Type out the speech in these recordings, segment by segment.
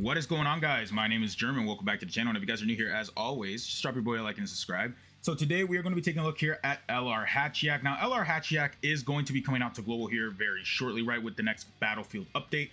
What is going on, guys? My name is German. Welcome back to the channel. And if you guys are new here, as always, just drop your boy a like and subscribe. So today we are going to be taking a look here at LR Hatchiyack. Now, LR Hatchiyack is going to be coming out to global here very shortly, right, with the next Battlefield update.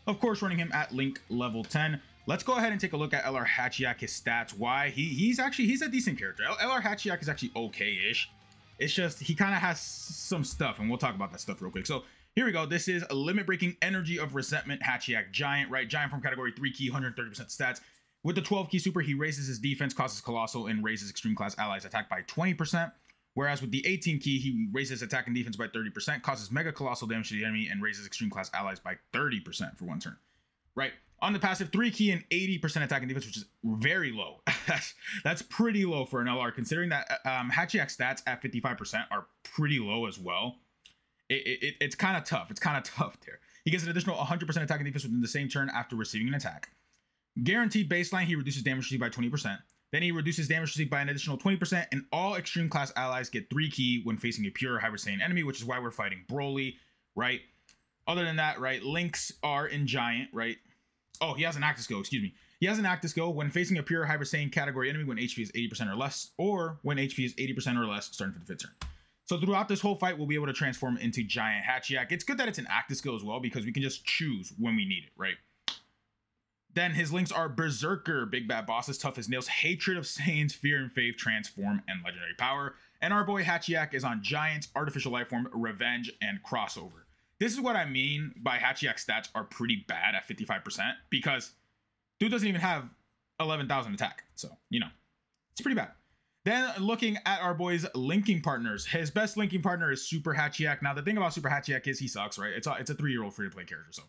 Of course, running him at Link level 10. Let's go ahead and take a look at LR Hatchiyack, his stats. Why? He's a decent character. LR Hatchiyack is actually okay-ish. It's just he kind of has some stuff, and we'll talk about that stuff real quick. So here we go. This is a limit-breaking Energy of Resentment Hatchiyack Giant, right? Giant from category 3 key, 130% stats. With the 12 key super, he raises his defense, causes Colossal, and raises extreme class allies attack by 20%. Whereas with the 18 key, he raises attack and defense by 30%, causes Mega Colossal damage to the enemy, and raises extreme class allies by 30% for one turn, right? On the passive, 3 key and 80% attack and defense, which is very low. That's pretty low for an LR, considering that Hatchiyack stats at 55% are pretty low as well. It's kind of tough. It's kind of tough there. He gets an additional 100% attack and defense within the same turn after receiving an attack. Guaranteed baseline, he reduces damage received by 20%. Then he reduces damage received by an additional 20%, and all extreme class allies get 3 key when facing a pure Hyper Saiyan enemy, which is why we're fighting Broly, right? Other than that, right, links are in Giant, right? Oh, he has an active skill, excuse me. He has an active skill when facing a pure Hyper Saiyan category enemy when HP is 80% or less, or when HP is 80% or less starting for the 5th turn. So throughout this whole fight, we'll be able to transform into Giant Hatchiyack. It's good that it's an active skill as well, because we can just choose when we need it, right? Then his links are Berserker, Big Bad Bosses, Tough as Nails, Hatred of Saiyans, Fear and Faith, Transform, and Legendary Power. And our boy Hatchiyack is on Giants, Artificial Life Form, Revenge, and Crossover. This is what I mean by Hatchiyack stats are pretty bad at 55%, because dude doesn't even have 11,000 attack. So, you know, it's pretty bad. Then looking at our boy's linking partners, his best linking partner is Super Hatchiyack. Now, the thing about Super Hatchiyack is he sucks, right? It's a 3-year-old free-to-play character, so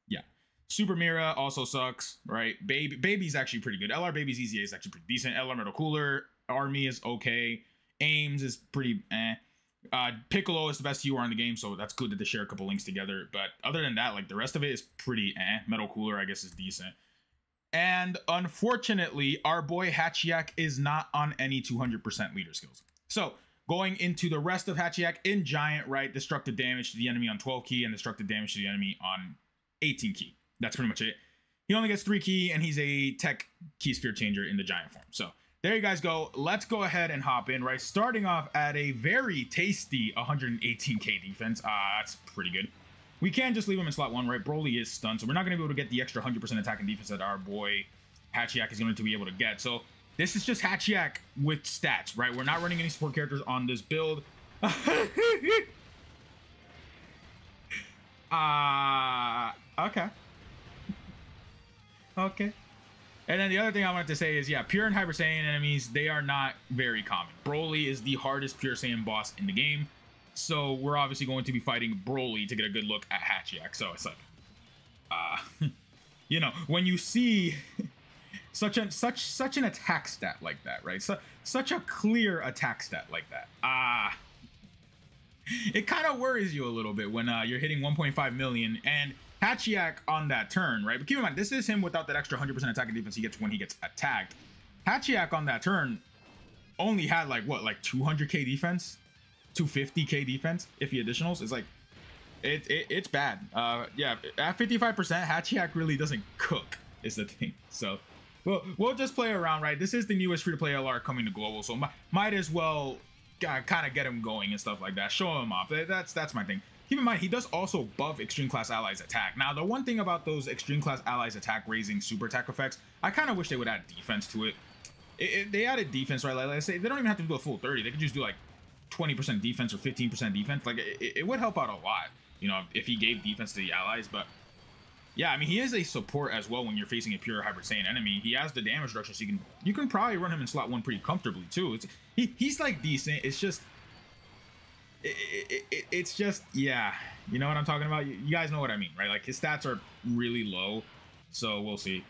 yeah. Super Mira also sucks, right? Baby's actually pretty good. LR Baby's EZA is actually pretty decent. LR Metal Cooler, Army is okay. Ames is pretty eh. Piccolo is the best UR in the game, so that's good that they share a couple links together. But other than that, like the rest of it is pretty eh. Metal Cooler, I guess, is decent. And unfortunately, our boy Hatchiyack is not on any 200% leader skills. So going into the rest of Hatchiyack in Giant, right? Destructive damage to the enemy on 12 key and destructive damage to the enemy on 18 key. That's pretty much it. He only gets 3 key, and he's a tech key sphere changer in the Giant form. So there you guys go. Let's go ahead and hop in, right? Starting off at a very tasty 118k defense. That's pretty good. We can just leave him in slot 1, right? Broly is stunned, so we're not going to be able to get the extra 100% attack and defense that our boy Hatchiyack is going to be able to get. So this is just Hatchiyack with stats, right? We're not running any support characters on this build. Okay. Okay. And then the other thing I wanted to say is, yeah, Pure and Hyper Saiyan enemies, they are not very common. Broly is the hardest Pure Saiyan boss in the game. So we're obviously going to be fighting Broly to get a good look at Hatchiyack. So it's like, you know, when you see such an attack stat like that, right? Such a clear attack stat like that. It kind of worries you a little bit when you're hitting 1.5 million and Hatchiyack on that turn, right? But keep in mind, this is him without that extra 100% attack and defense he gets when he gets attacked. Hatchiyack on that turn only had like, what, like 200k defense? 250k defense if he additionals. It's like, it's bad. Yeah, at 55%, Hatchiyack really doesn't cook, is the thing. So, we'll just play around, right? This is the newest free-to-play LR coming to global, so might as well kind of get him going and stuff like that. Show him off. That's my thing. Keep in mind, he does also buff Extreme Class Allies attack. Now, the one thing about those Extreme Class Allies attack raising super attack effects, I kind of wish they would add defense to it. They added defense, right? Like, let's say, they don't even have to do a full 30. They could just do, like, 20% defense or 15% defense. Like, it would help out a lot, you know, if he gave defense to the allies. But, yeah, I mean, he is a support as well when you're facing a pure Hyper Saiyan enemy. He has the damage reduction, so you can probably run him in slot 1 pretty comfortably, too. He's, like, decent. It's just... It's just, yeah, you know what I'm talking about. You guys know what I mean, right? Like his stats are really low, so we'll see.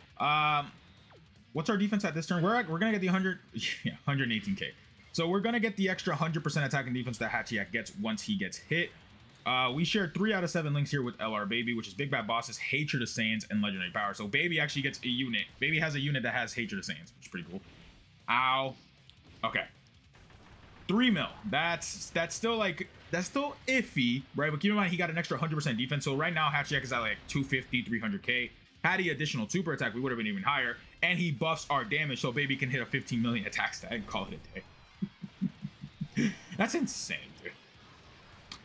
What's our defense at this turn? We're gonna get the 118k. So we're gonna get the extra 100% attack and defense that Hatchiyack gets once he gets hit. We share 3 out of 7 links here with LR Baby, which is Big Bad Bosses, Hatred of Saiyans, and Legendary Power. So Baby actually gets a unit. Baby has a unit that has Hatred of Saiyans, which is pretty cool. Ow. Okay. 3 mil. That's still like, that's still iffy, right? But keep in mind, he got an extra 100% defense. So right now, Hatchiyack is at like 250, 300k. Had he additional super attack, we would have been even higher. And he buffs our damage, so baby can hit a 15 million attack stat and call it a day. That's insane, dude.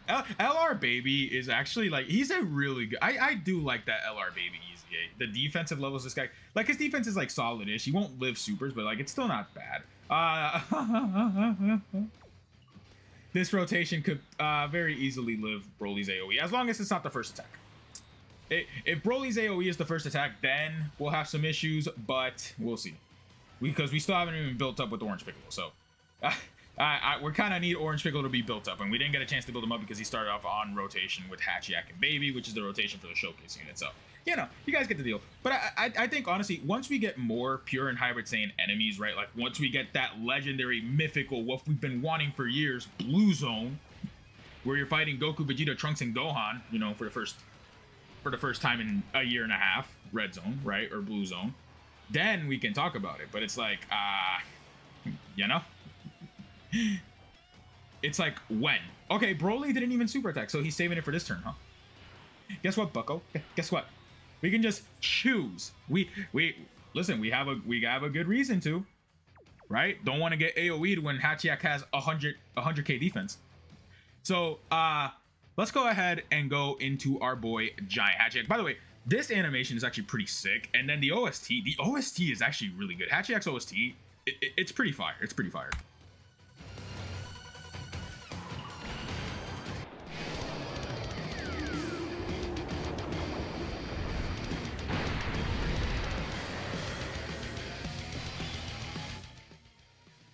LR baby is actually like, he's a really good, I do like that LR baby easy. The defensive levels, this guy, like his defense is like solid-ish. He won't live supers, but like it's still not bad. This rotation could very easily live Broly's AoE, as long as it's not the first attack. If Broly's AoE is the first attack, then we'll have some issues, but we'll see. Because we still haven't even built up with Orange Piccolo, so we kind of need Orange Piccolo to be built up, and we didn't get a chance to build him up because he started off on rotation with Hatchiyack and Baby, which is the rotation for the showcase unit. So, you know, you guys get the deal. But I think, honestly, once we get more pure and hybrid Saiyan enemies, right, like once we get that legendary, mythical, what we've been wanting for years, Blue Zone, where you're fighting Goku, Vegeta, Trunks, and Gohan, you know, for the first time in a year and a half, Red Zone, right, or Blue Zone, then we can talk about it. But it's like, you know, it's like, when? Okay, Broly didn't even super attack, so he's saving it for this turn, huh? Guess what, Bucko? Guess what? We can just choose. Listen, we have a good reason to, right? Don't want to get AoE'd when Hatchiyack has 100k defense. So, let's go ahead and go into our boy Giant Hatchiyack. By the way, this animation is actually pretty sick. And then the OST is actually really good. Hatchiyack's OST, it's pretty fire. It's pretty fire.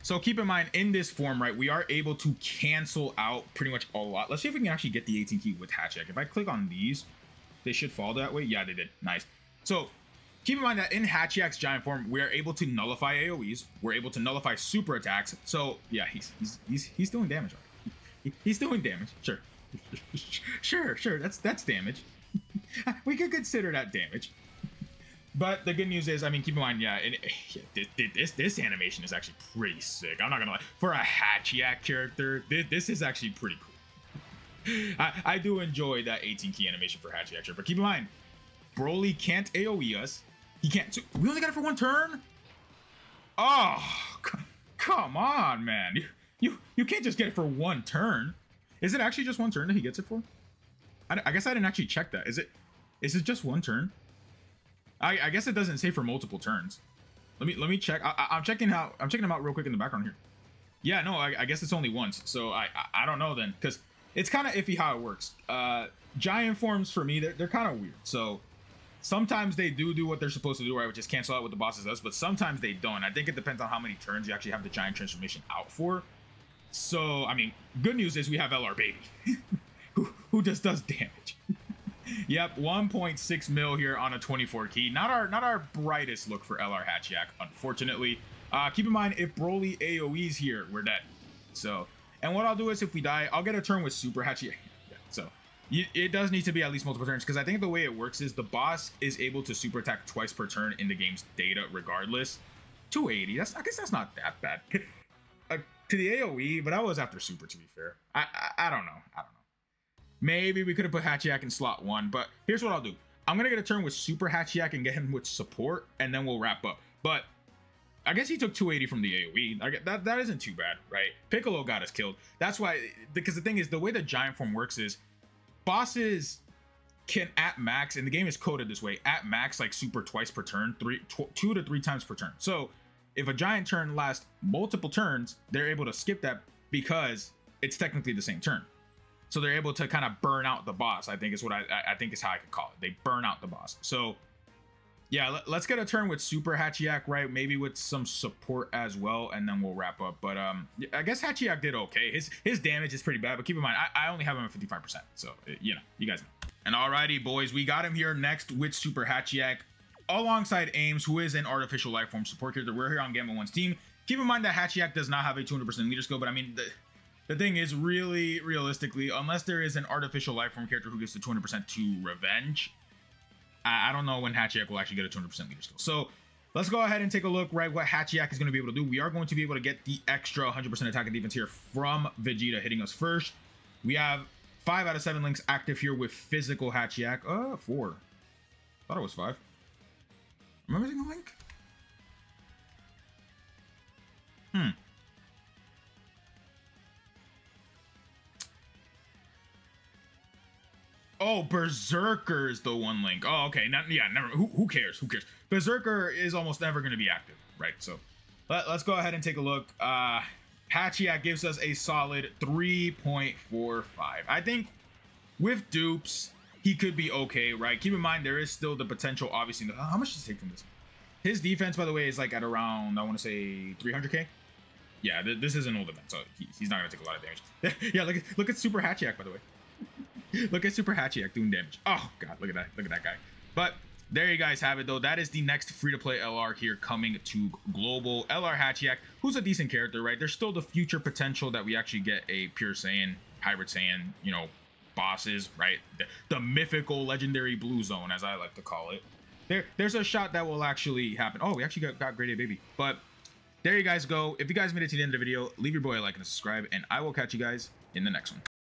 So keep in mind, in this form, right, we are able to cancel out pretty much a lot. Let's see if we can actually get the 18 key with Hatchiyack. If I click on these, they should fall that way. Yeah, they did. Nice. So keep in mind that in Hatchiyack's giant form, we are able to nullify AoEs. We're able to nullify super attacks. So yeah, he's doing damage. Right? He's doing damage. Sure. sure. That's damage. We could consider that damage. But the good news is, I mean, keep in mind, yeah, this animation is actually pretty sick. I'm not gonna lie. For a Hatchiyack character, this is actually pretty cool. I do enjoy that 18 key animation for Hatchiyack, but keep in mind, Broly can't AoE us. He can't. So we only got it for one turn. Oh, come on, man. You can't just get it for one turn. Is it actually just one turn that he gets it for? I guess I didn't actually check that. Is it just one turn? I guess it doesn't say for multiple turns. Let me check. I'm checking them out real quick in the background here. Yeah, no, I guess it's only once. So I don't know then, because it's kind of iffy how it works. Giant forms for me, they're kind of weird. So sometimes they do what they're supposed to do, right, which is cancel out what the bosses does, but sometimes they don't. I think it depends on how many turns you actually have the giant transformation out for. So I mean, good news is we have LR Baby, who just does damage. Yep, 1.6 mil here on a 24 key. Not our brightest look for LR Hatchiyack, unfortunately. Keep in mind, if Broly AoE's here, we're dead. So, and what I'll do is if we die, I'll get a turn with Super Hatchiyack. Yeah, so it does need to be at least multiple turns, because I think the way it works is the boss is able to super attack twice per turn in the game's data regardless. 280, I guess that's not that bad. To the AoE, but that was after super, to be fair. I don't know. Maybe we could have put Hatchiyack in slot 1, but here's what I'll do. I'm going to get a turn with Super Hatchiyack and get him with support, and then we'll wrap up. But I guess he took 280 from the AoE. That isn't too bad, right? Piccolo got us killed. That's why, because the thing is, the way the giant form works is bosses can, at max, and the game is coded this way, at max, like super twice per turn, 2 to 3 times per turn. So if a giant turn lasts multiple turns, they're able to skip that because it's technically the same turn. So they're able to kind of burn out the boss, I think is what I think is how I could call it. They burn out the boss. So yeah, let's get a turn with Super Hatchiyack, right? Maybe with some support as well, and then we'll wrap up. But I guess Hatchiyack did okay. His damage is pretty bad, but keep in mind, I only have him at 55%. So, you know, you guys know. And alrighty, boys, we got him here next with Super Hatchiyack alongside Ames, who is an artificial life form support character. We're here on Gamma 1's team. Keep in mind that Hatchiyack does not have a 200% leader skill, but I mean, the thing is, really, realistically, unless there is an artificial life form character who gets the 200% to revenge, I don't know when Hatchiyack will actually get a 200% leader skill. So let's go ahead and take a look, right, what Hatchiyack is going to be able to do. We are going to be able to get the extra 100% attack and defense here from Vegeta hitting us first. We have 5 out of 7 links active here with physical Hatchiyack. 4. Thought it was 5. Am I missing a link? Oh, Berserker is the one link. Oh, okay. Yeah, never. Who cares? Who cares? Berserker is almost never going to be active, right? So let's go ahead and take a look. Hatchiyack gives us a solid 3.45. I think with dupes, he could be okay, right? Keep in mind, there is still the potential, obviously. How much does he take from this? His defense, by the way, is like at around, I want to say 300k. Yeah, this is an old event, so he's not going to take a lot of damage. Yeah, look at Super Hatchiyack, by the way. Look at Super Hatchiyack doing damage. Oh god, look at that guy. But there you guys have it though. That is the next free-to-play LR here coming to global. LR Hatchiyack, who's a decent character, right? There's still the future potential that we actually get a pure Saiyan, hybrid Saiyan, you know, bosses, right? The mythical legendary blue zone, as I like to call it. There's a shot that will actually happen. Oh, we actually got Grade A baby. But there you guys go. If you guys made it to the end of the video, leave your boy a like and a subscribe, and I will catch you guys in the next one.